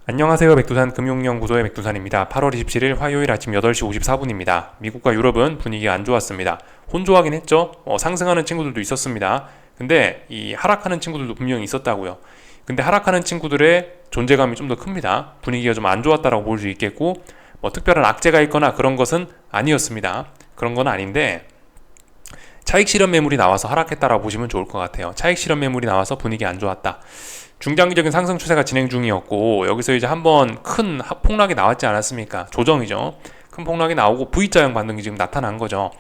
안녕하세요. 백두산 금융연구소의 백두산입니다. 8월 27일 화요일 아침 8시 54분입니다. 미국과 유럽은 분위기가 안 좋았습니다. 혼조하긴 했죠. 상승하는 친구들도 있었습니다. 근데 이 하락하는 친구들도 분명히 있었다고요. 근데 하락하는 친구들의 존재감이 좀 더 큽니다. 분위기가 좀 안 좋았다라고 볼 수 있겠고, 특별한 악재가 있거나 그런 것은 아니었습니다. 그런 건 아닌데, 차익 실현 매물이 나와서 하락했다라고 보시면 좋을 것 같아요. 차익 실현 매물이 나와서 분위기 안 좋았다. 중장기적인 상승 추세가 진행 중이었고, 여기서 이제 한번 큰 폭락이 나왔지 않았습니까? 조정이죠. 큰 폭락이 나오고 V자형 반등이 지금 나타난 거죠.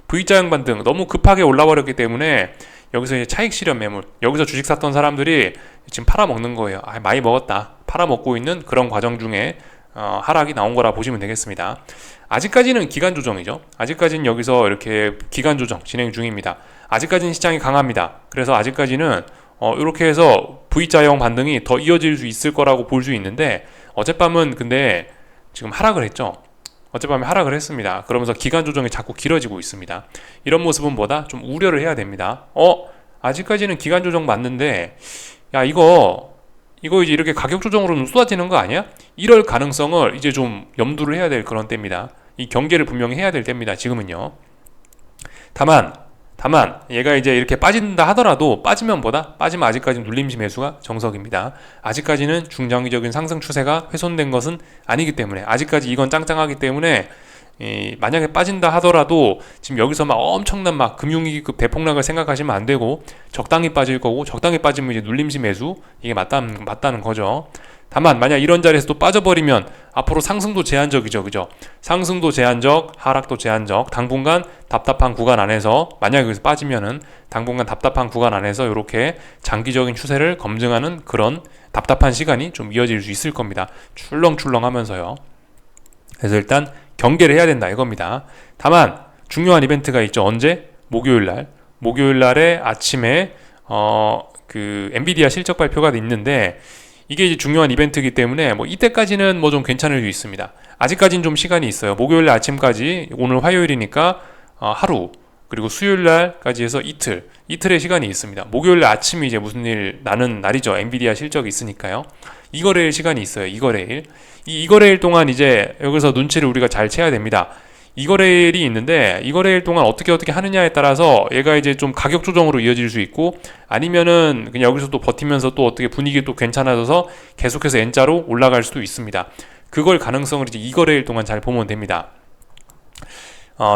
V자형 반등 너무 급하게 올라버렸기 때문에 여기서 이제 차익 실현 매물, 여기서 주식 샀던 사람들이 지금 팔아먹는 거예요. 많이 먹었다. 팔아먹고 있는 그런 과정 중에 하락이 나온 거라 보시면 되겠습니다. 아직까지는 기간 조정이죠. 아직까지는 여기서 이렇게 기간 조정 진행 중입니다. 아직까지는 시장이 강합니다. 그래서 아직까지는 이렇게 해서 V자형 반등이 더 이어질 수 있을 거라고 볼 수 있는데, 어젯밤은 근데 지금 하락을 했죠. 어젯밤에 하락을 했습니다. 그러면서 기간 조정이 자꾸 길어지고 있습니다. 이런 모습은 뭐다? 좀 우려를 해야 됩니다. 아직까지는 기간 조정 맞는데, 야, 이거 이제 이렇게 가격 조정으로는 쏟아지는 거 아니야? 이럴 가능성을 이제 좀 염두를 해야 될 그런 때입니다. 이 경계를 분명히 해야 될 때입니다. 지금은요. 다만 얘가 이제 이렇게 빠진다 하더라도, 빠지면 아직까지는 눌림시 매수가 정석입니다. 아직까지는 중장기적인 상승 추세가 훼손된 것은 아니기 때문에, 아직까지 이건 짱짱하기 때문에, 만약에 빠진다 하더라도 지금 여기서 막 엄청난 막 금융위기급 대폭락을 생각하시면 안 되고, 적당히 빠질 거고, 적당히 빠지면 이제 눌림시 매수, 이게 맞다는 거죠. 다만 만약 이런 자리에서 또 빠져버리면 앞으로 상승도 제한적이죠. 그죠? 상승도 제한적, 하락도 제한적. 당분간 답답한 구간 안에서, 만약 여기서 빠지면은 당분간 답답한 구간 안에서 이렇게 장기적인 추세를 검증하는 그런 답답한 시간이 좀 이어질 수 있을 겁니다. 출렁출렁 하면서요. 그래서 일단 경계를 해야 된다 이겁니다. 다만 중요한 이벤트가 있죠. 언제? 목요일날에 아침에 그 엔비디아 실적 발표가 있는데, 이게 이제 중요한 이벤트이기 때문에 이때까지는 좀 괜찮을 수 있습니다. 아직까지는 좀 시간이 있어요. 목요일 아침까지, 오늘 화요일이니까 하루, 그리고 수요일날까지 해서 이틀의 시간이 있습니다. 목요일 아침이 이제 무슨 일 나는 날이죠. 엔비디아 실적이 있으니까요. 이거래일 시간이 있어요. 이거래일 동안 이제 여기서 눈치를 우리가 잘 채야 됩니다. 이거래일이 있는데, 이거래일 동안 어떻게 하느냐에 따라서 얘가 이제 좀 가격 조정으로 이어질 수 있고, 아니면은 그냥 여기서 또 버티면서 또 어떻게 분위기 또 괜찮아져서 계속해서 N자로 올라갈 수도 있습니다. 그걸 가능성을 이제 이거래일 동안 잘 보면 됩니다.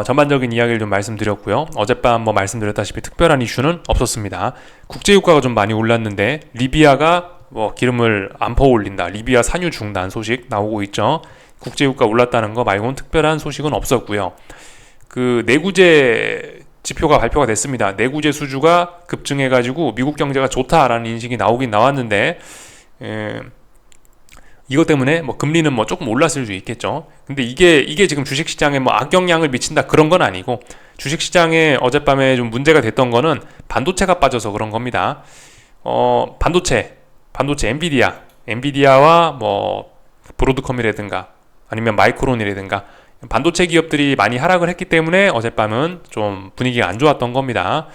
전반적인 이야기를 좀 말씀드렸고요. 어젯밤 말씀드렸다시피 특별한 이슈는 없었습니다. 국제유가가 좀 많이 올랐는데, 리비아가 기름을 안 퍼올린다, 리비아 산유 중단 소식 나오고 있죠. 국제유가 올랐다는 거 말고는 특별한 소식은 없었고요. 그 내구재 지표가 발표가 됐습니다. 내구재 수주가 급증해가지고 미국 경제가 좋다라는 인식이 나오긴 나왔는데, 이것 때문에 금리는 조금 올랐을 수 있겠죠. 근데 이게 지금 주식시장에 악영향을 미친다 그런 건 아니고, 주식시장에 어젯밤에 좀 문제가 됐던 거는 반도체가 빠져서 그런 겁니다. 반도체 엔비디아와 브로드컴이라든가 아니면 마이크론이라든가 반도체 기업들이 많이 하락을 했기 때문에 어젯밤은 좀 분위기가 안 좋았던 겁니다.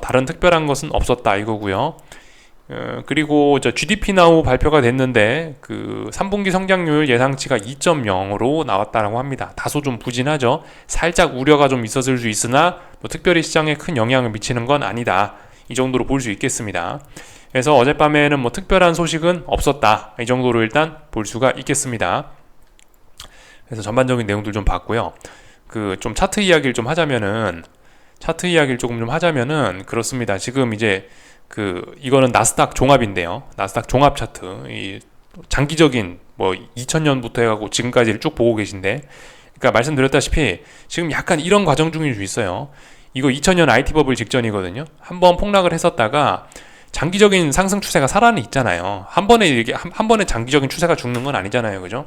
다른 특별한 것은 없었다 이거고요. 그리고 GDP 나우 발표가 됐는데, 그 3분기 성장률 예상치가 2.0으로 나왔다고 합니다. 다소 좀 부진하죠. 살짝 우려가 좀 있었을 수 있으나 특별히 시장에 큰 영향을 미치는 건 아니다, 이 정도로 볼 수 있겠습니다. 그래서 어젯밤에는 특별한 소식은 없었다, 이 정도로 일단 볼 수가 있겠습니다. 그래서 전반적인 내용들 좀 봤고요. 그 좀 차트 이야기를 좀 하자면은 그렇습니다. 지금 이제 이거는 나스닥 종합인데요. 나스닥 종합 차트, 이 장기적인 2000년부터 해가고 지금까지를 쭉 보고 계신데, 그러니까 말씀드렸다시피 지금 약간 이런 과정 중일 수 있어요. 이거 2000년 IT 버블 직전이거든요. 한번 폭락을 했었다가 장기적인 상승 추세가 살아는 있잖아요. 한 번에 장기적인 추세가 죽는 건 아니잖아요. 그죠?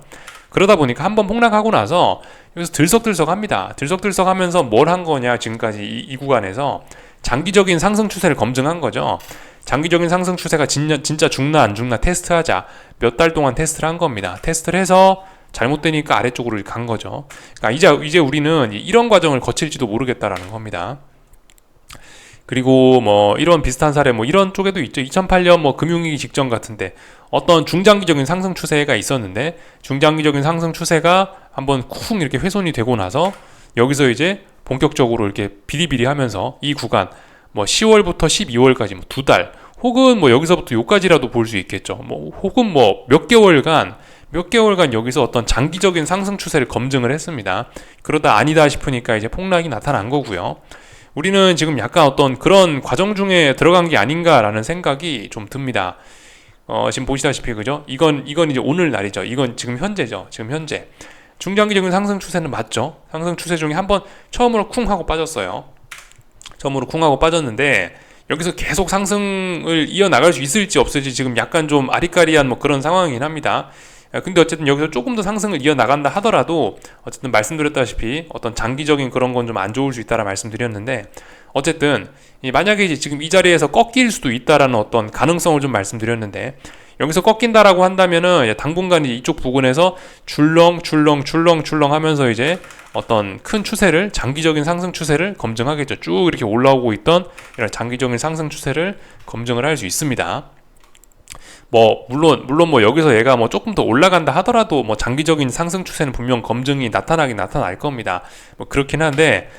그러다 보니까 한번 폭락하고 나서 여기서 들썩들썩합니다. 들썩들썩하면서 뭘 한 거냐, 지금까지 이 구간에서 장기적인 상승 추세를 검증한 거죠. 장기적인 상승 추세가 진짜 죽나 안 죽나 테스트하자, 몇 달 동안 테스트를 한 겁니다. 테스트를 해서 잘못되니까 아래쪽으로 간 거죠. 그러니까 이제 우리는 이런 과정을 거칠지도 모르겠다라는 겁니다. 그리고 뭐 이런 비슷한 사례 뭐 이런 쪽에도 있죠. 2008년 뭐 금융위기 직전 같은데 어떤 중장기적인 상승 추세가 있었는데 중장기적인 상승 추세가 한번 쿵 이렇게 훼손이 되고 나서 여기서 이제 본격적으로 이렇게 비리비리 하면서 이 구간 뭐 10월부터 12월까지 뭐 2달 혹은 뭐 여기서부터 요까지라도 볼 수 있겠죠. 뭐 혹은 뭐 몇 개월간 여기서 어떤 장기적인 상승 추세를 검증을 했습니다. 그러다 아니다 싶으니까 이제 폭락이 나타난 거고요. 우리는 지금 약간 어떤 그런 과정 중에 들어간 게 아닌가라는 생각이 좀 듭니다. 지금 보시다시피 그죠? 이건 이제 오늘 날이죠. 이건 지금 현재죠. 지금 현재 중장기적인 상승 추세는 맞죠? 상승 추세 중에 한번 처음으로 쿵 하고 빠졌어요. 처음으로 쿵 하고 빠졌는데 여기서 계속 상승을 이어나갈 수 있을지 없을지 지금 약간 좀 아리까리한 뭐 그런 상황이긴 합니다. 근데 어쨌든 여기서 조금 더 상승을 이어나간다 하더라도 어쨌든 말씀드렸다시피 어떤 장기적인 그런 건 좀 안 좋을 수 있다라 말씀드렸는데 어쨌든 만약에 이제 지금 이 자리에서 꺾일 수도 있다라는 어떤 가능성을 좀 말씀드렸는데 여기서 꺾인다라고 한다면은 당분간 이쪽 부근에서 줄렁 하면서 이제 어떤 큰 추세를 장기적인 상승 추세를 검증하겠죠. 쭉 이렇게 올라오고 있던 이런 장기적인 상승 추세를 검증을 할 수 있습니다. 뭐 물론 뭐 여기서 얘가 뭐 조금 더 올라간다 하더라도 뭐 장기적인 상승 추세는 분명 검증이 나타날 겁니다. 뭐 그렇긴 한데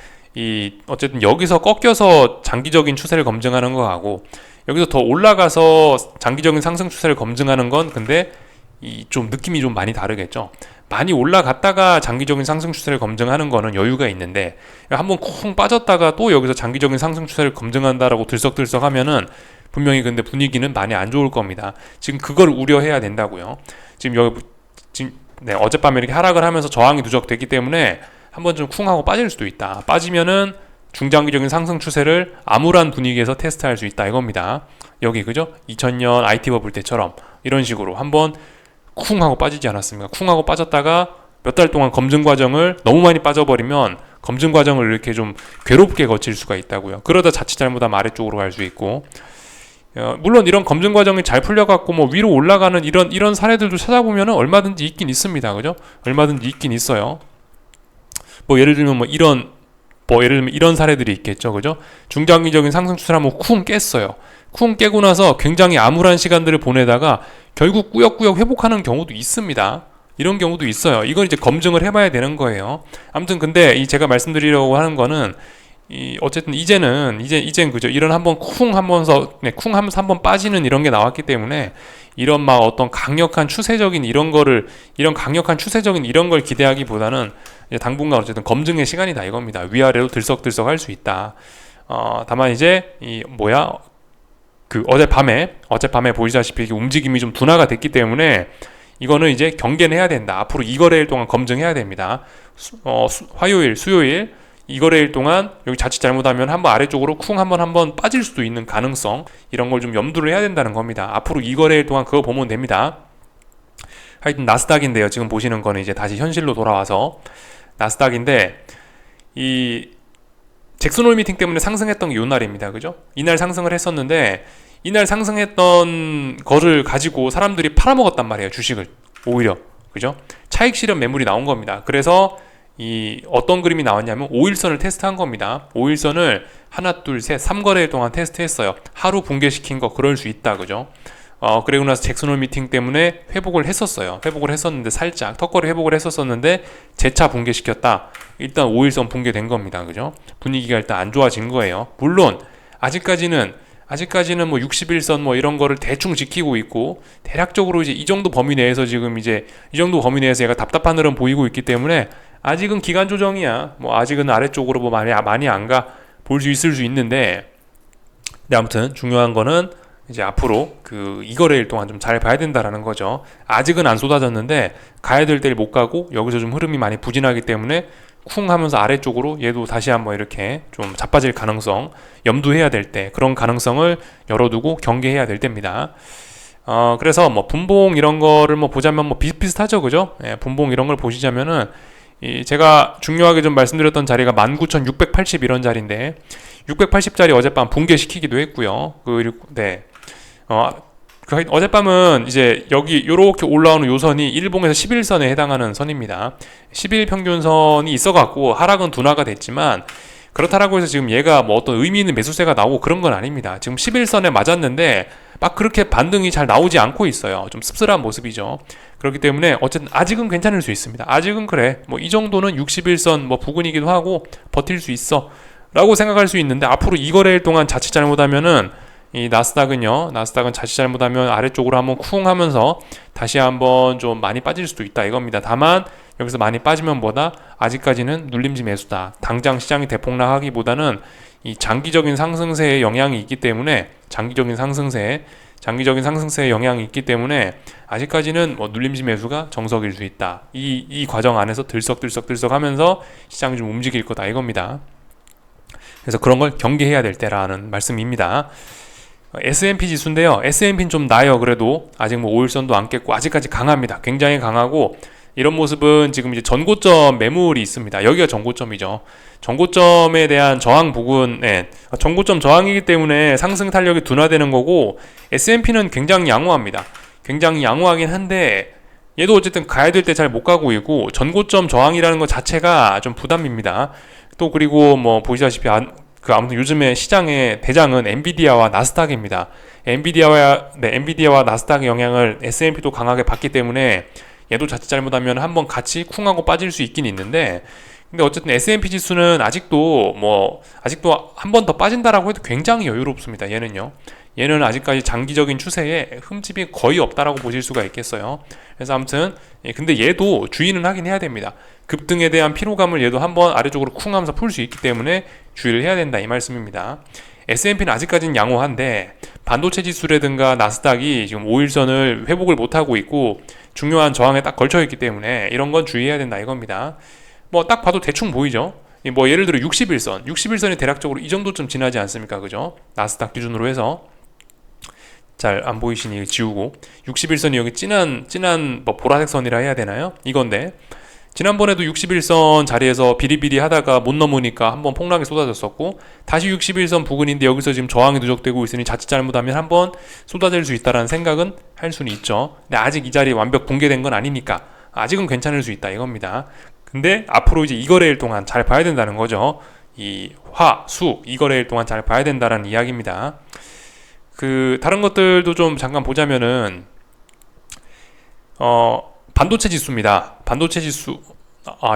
어쨌든 여기서 꺾여서 장기적인 추세를 검증하는 거하고 여기서 더 올라가서 장기적인 상승 추세를 검증하는 건 근데 좀 느낌이 좀 많이 다르겠죠. 많이 올라갔다가 장기적인 상승 추세를 검증하는 거는 여유가 있는데 한번 쿵 빠졌다가 또 여기서 장기적인 상승 추세를 검증한다라고 들썩들썩 하면은 분명히 근데 분위기는 많이 안 좋을 겁니다. 지금 그걸 우려해야 된다고요. 지금 어젯밤에 이렇게 하락을 하면서 저항이 누적됐기 때문에 한번 좀 쿵 하고 빠질 수도 있다. 빠지면은 중장기적인 상승 추세를 암울한 분위기에서 테스트할 수 있다 이겁니다. 여기 그죠? 2000년 IT 버블 때처럼 이런 식으로 한번 쿵 하고 빠지지 않았습니까? 쿵 하고 빠졌다가 몇 달 동안 검증 과정을 너무 많이 빠져버리면 검증 과정을 이렇게 좀 괴롭게 거칠 수가 있다고요. 그러다 자칫 잘못하면 아래쪽으로 갈 수 있고 물론 이런 검증 과정이 잘 풀려갖고 뭐 위로 올라가는 이런 사례들도 찾아보면 얼마든지 있긴 있습니다. 그죠? 얼마든지 있긴 있어요. 뭐 예를 들면 이런 사례들이 있겠죠. 그죠? 중장기적인 상승 추세를 한번 쿵 깼어요. 쿵 깨고 나서 굉장히 암울한 시간들을 보내다가 결국 꾸역꾸역 회복하는 경우도 있습니다. 이런 경우도 있어요. 이건 이제 검증을 해봐야 되는 거예요. 아무튼 근데 제가 말씀드리려고 하는 거는 어쨌든 이제는 그죠? 이런 한번 쿵 하면서 한번 빠지는 이런 게 나왔기 때문에 이런 막 어떤 강력한 추세적인 이런 걸 기대하기보다는 이제 당분간 어쨌든 검증의 시간이다 이겁니다. 위아래로 들썩들썩 할 수 있다. 다만 이제 어젯밤에 보시다시피 움직임이 좀 둔화가 됐기 때문에 이거는 이제 경계는 해야 된다. 앞으로 2거래일 동안 검증해야 됩니다. 화요일, 수요일 2거래일 동안 여기 자칫 잘못하면 한번 아래쪽으로 쿵 한번 빠질 수도 있는 가능성 이런 걸 좀 염두를 해야 된다는 겁니다. 앞으로 2거래일 동안 그거 보면 됩니다. 하여튼 나스닥인데요. 지금 보시는 거는 이제 다시 현실로 돌아와서 나스닥인데 잭슨홀 미팅 때문에 상승했던 게 요 날입니다. 그죠? 이날 상승을 했었는데 이날 상승했던 거를 가지고 사람들이 팔아먹었단 말이에요. 주식을 오히려 그죠? 차익 실현 매물이 나온 겁니다. 그래서 어떤 그림이 나왔냐면 5일선을 테스트한 겁니다. 5일선을 하나 둘 셋 3거래일 동안 테스트했어요. 하루 붕괴시킨 거 그럴 수 있다. 그죠? 그리고 나서 잭슨홀 미팅 때문에 회복을 했었는데 살짝 턱걸이 회복을 했었는데 재차 붕괴시켰다. 일단 5일선 붕괴된 겁니다. 그죠? 분위기가 일단 안 좋아진 거예요. 물론 아직까지는 뭐 61선 뭐 이런 거를 대충 지키고 있고 대략적으로 이제 이 정도 범위 내에서 얘가 답답한 흐름 보이고 있기 때문에 아직은 기간 조정이야. 뭐 아직은 아래쪽으로 뭐 많이 안 가 볼 수 있을 수 있는데 아무튼 중요한 거는 이제 앞으로 2거래일 동안 좀 잘 봐야 된다라는 거죠. 아직은 안 쏟아졌는데 가야 될 때를 못 가고 여기서 좀 흐름이 많이 부진하기 때문에 쿵 하면서 아래쪽으로 얘도 다시 한번 이렇게 좀 자빠질 가능성 염두해야 될 때 그런 가능성을 열어두고 경계해야 될 때입니다. 그래서 뭐 분봉 이런 거를 뭐 보자면 뭐 비슷비슷하죠. 그죠? 분봉 이런 걸 보시자면은 제가 중요하게 좀 말씀드렸던 자리가 19,680 이런 자리인데 680짜리 어젯밤 붕괴시키기도 했고요. 어젯밤은 이제 여기 요렇게 올라오는 요선이 일봉에서 11선에 해당하는 선입니다. 11 평균선이 있어갖고 하락은 둔화가 됐지만 그렇다라고 해서 지금 얘가 뭐 어떤 의미 있는 매수세가 나오고 그런 건 아닙니다. 지금 11선에 맞았는데 막 그렇게 반등이 잘 나오지 않고 있어요. 좀 씁쓸한 모습이죠. 그렇기 때문에 어쨌든 아직은 괜찮을 수 있습니다. 아직은 그래. 뭐 이 정도는 61선 뭐 부근이기도 하고 버틸 수 있어 라고 생각할 수 있는데, 앞으로 이 거래일 동안 자칫 잘못하면은 이 나스닥은 자칫 잘못하면 아래쪽으로 한번 쿵 하면서 다시 한번 좀 많이 빠질 수도 있다 이겁니다. 다만 여기서 많이 빠지면 뭐다? 아직까지는 눌림지 매수다. 당장 시장이 대폭락하기보다는 이 장기적인 상승세의 영향이 있기 때문에, 장기적인 상승세의 영향이 있기 때문에 아직까지는 뭐 눌림지 매수가 정석일 수 있다. 이 과정 안에서 들썩들썩 하면서 시장이 좀 움직일 거다 이겁니다. 그래서 그런 걸 경계해야 될 때라는 말씀입니다. S&P 지수인데요. S&P는 좀 나아요. 그래도 아직 뭐 5일선도 안 깼고 아직까지 강합니다. 굉장히 강하고, 이런 모습은 지금 이제 전고점 매물이 있습니다. 여기가 전고점이죠. 전고점에 대한 저항 부근에, 전고점 저항이기 때문에 상승 탄력이 둔화되는 거고, S&P는 굉장히 양호합니다. 굉장히 양호하긴 한데 얘도 어쨌든 가야 될 때 잘 못 가고 있고, 전고점 저항이라는 것 자체가 좀 부담입니다. 또 그리고 뭐 보시다시피 아무튼 요즘에 시장의 대장은 엔비디아와 나스닥입니다. 엔비디아와 나스닥의 영향을 S&P도 강하게 받기 때문에 얘도 자칫 잘못하면 한번 같이 쿵하고 빠질 수 있긴 있는데, 근데 어쨌든 S&P 지수는 아직도 한 번 더 빠진다라고 해도 굉장히 여유롭습니다. 얘는 아직까지 장기적인 추세에 흠집이 거의 없다라고 보실 수가 있겠어요. 그래서 아무튼 근데 얘도 주의는 하긴 해야 됩니다. 급등에 대한 피로감을 얘도 한번 아래쪽으로 쿵 하면서 풀 수 있기 때문에 주의를 해야 된다 이 말씀입니다. S&P는 아직까지는 양호한데 반도체 지수라든가 나스닥이 지금 5일선을 회복을 못하고 있고 중요한 저항에 딱 걸쳐있기 때문에 이런 건 주의해야 된다 이겁니다. 뭐 딱 봐도 대충 보이죠? 뭐 예를 들어 61선이 대략적으로 이 정도쯤 지나지 않습니까? 그죠? 나스닥 기준으로 해서 잘 안 보이시니 지우고, 61선이 여기 진한 뭐 보라색 선이라 해야 되나요? 이건데 지난번에도 61선 자리에서 비리비리 하다가 못 넘으니까 한번 폭락이 쏟아졌었고, 다시 61선 부근인데 여기서 지금 저항이 누적되고 있으니 자칫 잘못하면 한번 쏟아질 수 있다라는 생각은 할 수는 있죠. 근데 아직 이 자리 완벽 붕괴된 건 아니니까 아직은 괜찮을 수 있다 이겁니다. 근데 앞으로 이제 이 거래일 동안 잘 봐야 된다는 거죠. 이 이 거래일 동안 잘 봐야 된다는 이야기입니다. 다른 것들도 좀 잠깐 보자면은 반도체 지수입니다. 반도체 지수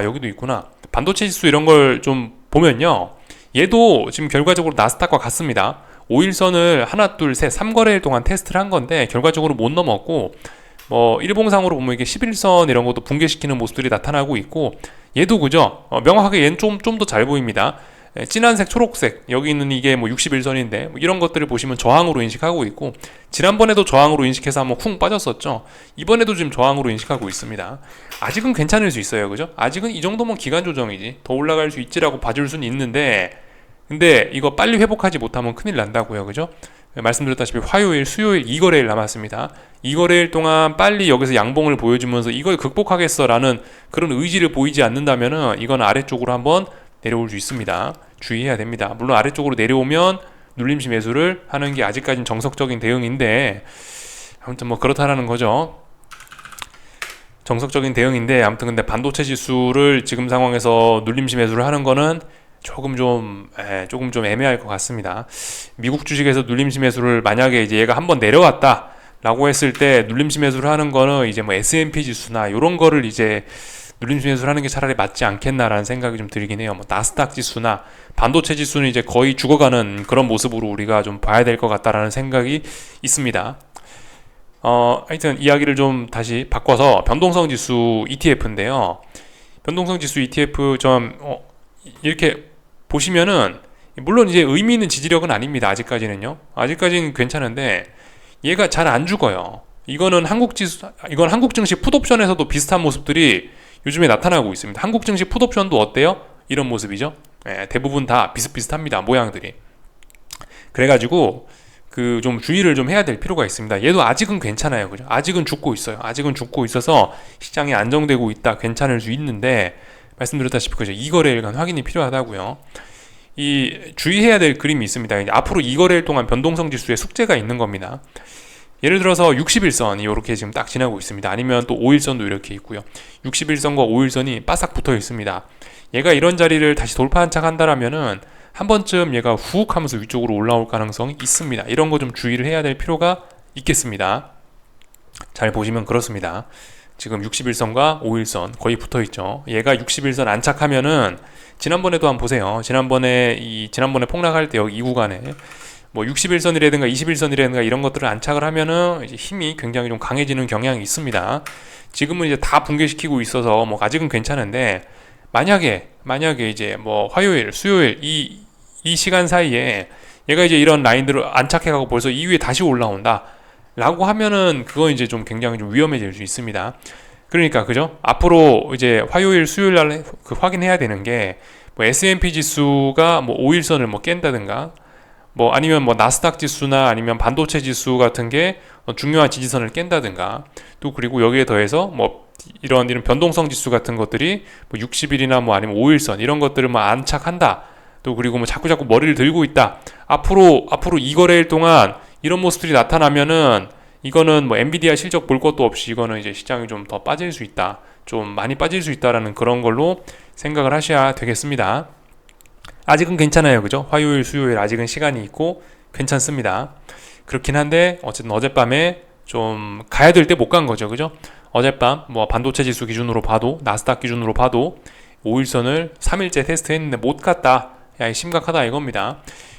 여기도 있구나. 반도체 지수 이런 걸 좀 보면요, 얘도 지금 결과적으로 나스닥과 같습니다. 5일선을 하나 둘 셋 3거래일 동안 테스트를 한 건데 결과적으로 못 넘었고, 뭐 일봉상으로 보면 이게 11선 이런 것도 붕괴시키는 모습들이 나타나고 있고, 얘도 그죠? 명확하게 얘는 좀 더 잘 보입니다. 진한색, 초록색, 여기 있는 이게 뭐 61선인데 뭐 이런 것들을 보시면 저항으로 인식하고 있고, 지난번에도 저항으로 인식해서 한번 쿵 빠졌었죠. 이번에도 지금 저항으로 인식하고 있습니다. 아직은 괜찮을 수 있어요. 그죠? 아직은 이 정도면 기간 조정이지 더 올라갈 수 있지라고 봐줄 수는 있는데, 근데 이거 빨리 회복하지 못하면 큰일 난다고요. 그죠? 말씀드렸다시피 화요일, 수요일 2거래일 남았습니다. 2거래일 동안 빨리 여기서 양봉을 보여주면서 이걸 극복하겠어라는 그런 의지를 보이지 않는다면은 이건 아래쪽으로 한번 내려올 수 있습니다. 주의해야 됩니다. 물론 아래쪽으로 내려오면 눌림시 매수를 하는 게 아직까지는 정석적인 대응인데, 아무튼 뭐 그렇다라는 거죠. 정석적인 대응인데, 아무튼 근데 반도체 지수를 지금 상황에서 눌림시 매수를 하는 거는 조금 좀 애매할 것 같습니다. 미국 주식에서 눌림시 매수를 만약에 이제 얘가 한번 내려왔다 라고 했을 때 눌림시 매수를 하는 거는 이제 뭐 S&P 지수나 이런 거를 이제 눌림시 매수를 하는 게 차라리 맞지 않겠나라는 생각이 좀 들긴 해요. 뭐 나스닥 지수나 반도체 지수는 이제 거의 죽어가는 그런 모습으로 우리가 좀 봐야 될 것 같다라는 생각이 있습니다. 하여튼 이야기를 좀 다시 바꿔서 변동성 지수 ETF인데요. 변동성 지수 ETF 좀 이렇게 보시면은 물론 이제 의미 있는 지지력은 아닙니다. 아직까지는요. 아직까지는 괜찮은데 얘가 잘 안 죽어요. 이건 한국 증시 풋옵션에서도 비슷한 모습들이 요즘에 나타나고 있습니다. 한국 증시 풋옵션도 어때요? 이런 모습이죠. 대부분 다 비슷비슷합니다. 모양들이. 그래가지고 좀 주의를 좀 해야 될 필요가 있습니다. 얘도 아직은 괜찮아요. 그죠? 아직은 죽고 있어요. 아직은 죽고 있어서 시장이 안정되고 있다. 괜찮을 수 있는데, 말씀드렸다시피 그죠? 2거래일간 확인이 필요하다고요. 이 주의해야 될 그림이 있습니다. 이제 앞으로 2거래일 동안 변동성 지수에 숙제가 있는 겁니다. 예를 들어서 60일선이 이렇게 지금 딱 지나고 있습니다. 아니면 또 5일선도 이렇게 있고요. 60일선과 5일선이 바싹 붙어 있습니다. 얘가 이런 자리를 다시 돌파한 척 한다라면은 한 번쯤 얘가 훅 하면서 위쪽으로 올라올 가능성이 있습니다. 이런 거 좀 주의를 해야 될 필요가 있겠습니다. 잘 보시면 그렇습니다. 지금 60일선과 5일선 거의 붙어 있죠. 얘가 60일선 안착하면은 지난번에도 한번 보세요. 지난번에 폭락할 때 여기 이 구간에 뭐 60일선이라든가 21선이라든가 이런 것들을 안착을 하면은 이제 힘이 굉장히 좀 강해지는 경향이 있습니다. 지금은 이제 다 붕괴시키고 있어서 뭐 아직은 괜찮은데 만약에 이제 뭐 화요일, 수요일 이 시간 사이에 얘가 이제 이런 라인들을 안착해가고 벌써 이 위에 다시 올라온다 라고 하면은 그건 이제 좀 굉장히 좀 위험해질 수 있습니다. 그러니까 그죠? 앞으로 이제 화요일, 수요일 날 확인해야 되는 게 뭐 S&P 지수가 뭐 5일선을 뭐 깬다든가 뭐 아니면 뭐 나스닥 지수나 아니면 반도체 지수 같은 게 중요한 지지선을 깬다든가 또 그리고 여기에 더해서 뭐 이런 변동성 지수 같은 것들이 뭐 60일이나 뭐 아니면 5일선 이런 것들을 뭐 안착한다. 또 그리고 뭐 자꾸 머리를 들고 있다. 앞으로 이 거래일 동안 이런 모습들이 나타나면은 이거는 뭐 엔비디아 실적 볼 것도 없이 이거는 이제 시장이 좀 더 빠질 수 있다. 좀 많이 빠질 수 있다라는 그런 걸로 생각을 하셔야 되겠습니다. 아직은 괜찮아요. 그죠? 화요일, 수요일 아직은 시간이 있고 괜찮습니다. 그렇긴 한데 어쨌든 어젯밤에 좀 가야 될 때 못 간 거죠. 그죠? 어젯밤 뭐 반도체 지수 기준으로 봐도 나스닥 기준으로 봐도 5일선을 3일째 테스트했는데 못 갔다. 야, 심각하다 이겁니다.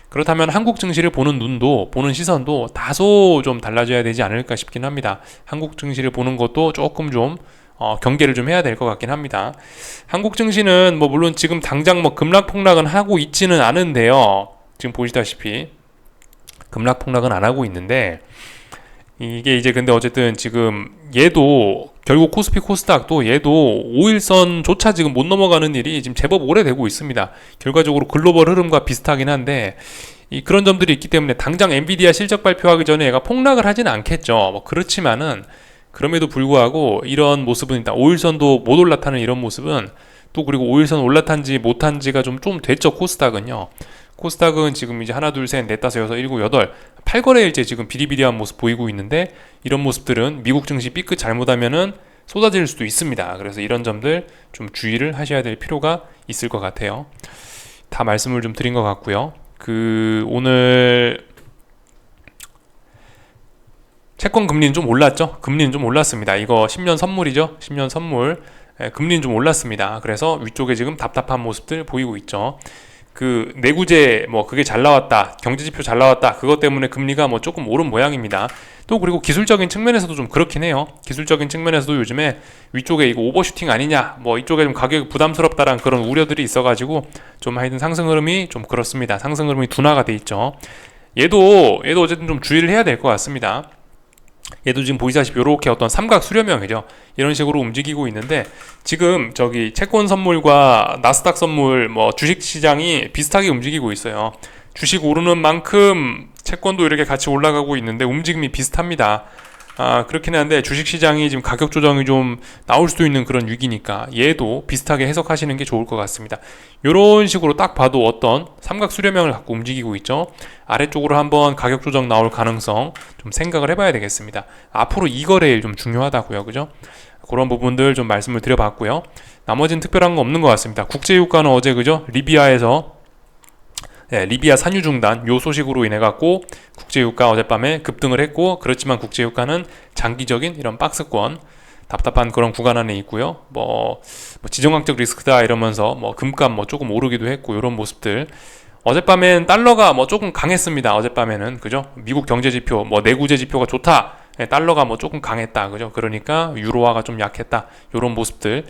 그렇다면 한국 증시를 보는 눈도 보는 시선도 다소 좀 달라져야 되지 않을까 싶긴 합니다. 한국 증시를 보는 것도 조금 좀 경계를 좀 해야 될 것 같긴 합니다. 한국 증시는 뭐 물론 지금 당장 뭐 급락폭락은 하고 있지는 않은데요. 지금 보시다시피 급락폭락은 안 하고 있는데 이게 이제 근데 어쨌든 지금 얘도 결국 코스피 코스닥도 얘도 5일선조차 지금 못 넘어가는 일이 지금 제법 오래되고 있습니다. 결과적으로 글로벌 흐름과 비슷하긴 한데 그런 점들이 있기 때문에 당장 엔비디아 실적 발표하기 전에 얘가 폭락을 하지는 않겠죠. 뭐 그렇지만은 그럼에도 불구하고 이런 모습은 일단 5일선도 못 올라타는 이런 모습은 또 그리고 5일선 올라탄지 못한지가 좀 됐죠. 코스닥은요. 코스닥은 지금 이제 하나, 둘, 셋, 넷, 다섯, 여섯, 일곱, 여덟 8거래일째 지금 비리비리한 모습 보이고 있는데 이런 모습들은 미국 증시 삐끗 잘못하면은 쏟아질 수도 있습니다. 그래서 이런 점들 좀 주의를 하셔야 될 필요가 있을 것 같아요. 다 말씀을 좀 드린 것 같고요. 오늘 채권 금리는 좀 올랐죠? 금리는 좀 올랐습니다. 이거 10년 선물이죠? 10년 선물. 금리는 좀 올랐습니다. 그래서 위쪽에 지금 답답한 모습들 보이고 있죠. 내구재 뭐 그게 잘 나왔다, 경제지표 잘 나왔다, 그것 때문에 금리가 뭐 조금 오른 모양입니다. 또 그리고 기술적인 측면에서도 좀 그렇긴 해요. 기술적인 측면에서도 요즘에 위쪽에 이거 오버슈팅 아니냐, 뭐 이쪽에 좀 가격이 부담스럽다라는 그런 우려들이 있어가지고 좀 하여튼 상승 흐름이 좀 그렇습니다. 상승 흐름이 둔화가 돼 있죠. 얘도 어쨌든 좀 주의를 해야 될 것 같습니다. 얘도 지금 보시다시피 이렇게 어떤 삼각 수렴형이죠. 이런 식으로 움직이고 있는데 지금 저기 채권 선물과 나스닥 선물 뭐 주식 시장이 비슷하게 움직이고 있어요. 주식 오르는 만큼 채권도 이렇게 같이 올라가고 있는데 움직임이 비슷합니다. 그렇긴 한데 주식 시장이 지금 가격 조정이 좀 나올 수도 있는 그런 위기니까 얘도 비슷하게 해석하시는 게 좋을 것 같습니다. 이런 식으로 딱 봐도 어떤 삼각 수렴형을 갖고 움직이고 있죠. 아래쪽으로 한번 가격 조정 나올 가능성 좀 생각을 해봐야 되겠습니다. 앞으로 이 거래일 좀 중요하다고요. 그죠? 그런 부분들 좀 말씀을 드려봤고요. 나머지는 특별한 거 없는 것 같습니다. 국제유가는 어제 그죠? 리비아 산유 중단 요 소식으로 인해 갖고 국제유가 어젯밤에 급등을 했고, 그렇지만 국제유가는 장기적인 이런 박스권 답답한 그런 구간 안에 있고요. 뭐 지정학적 리스크다 이러면서 뭐 금값 뭐 조금 오르기도 했고, 이런 모습들. 어젯밤엔 달러가 뭐 조금 강했습니다. 어젯밤에는 그죠? 미국 경제지표 뭐 내구재 지표가 좋다. 달러가 뭐 조금 강했다. 그죠? 그러니까 유로화가 좀 약했다. 이런 모습들.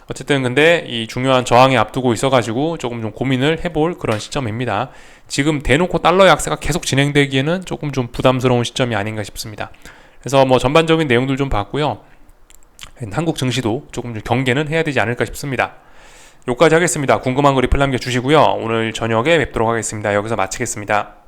어쨌든 근데 이 중요한 저항에 앞두고 있어가지고 조금 좀 고민을 해볼 그런 시점입니다. 지금 대놓고 달러 약세가 계속 진행되기에는 조금 좀 부담스러운 시점이 아닌가 싶습니다. 그래서 뭐 전반적인 내용들 좀 봤고요. 한국 증시도 조금 좀 경계는 해야 되지 않을까 싶습니다. 여기까지 하겠습니다. 궁금한 거 리플 남겨주시고요. 오늘 저녁에 뵙도록 하겠습니다. 여기서 마치겠습니다.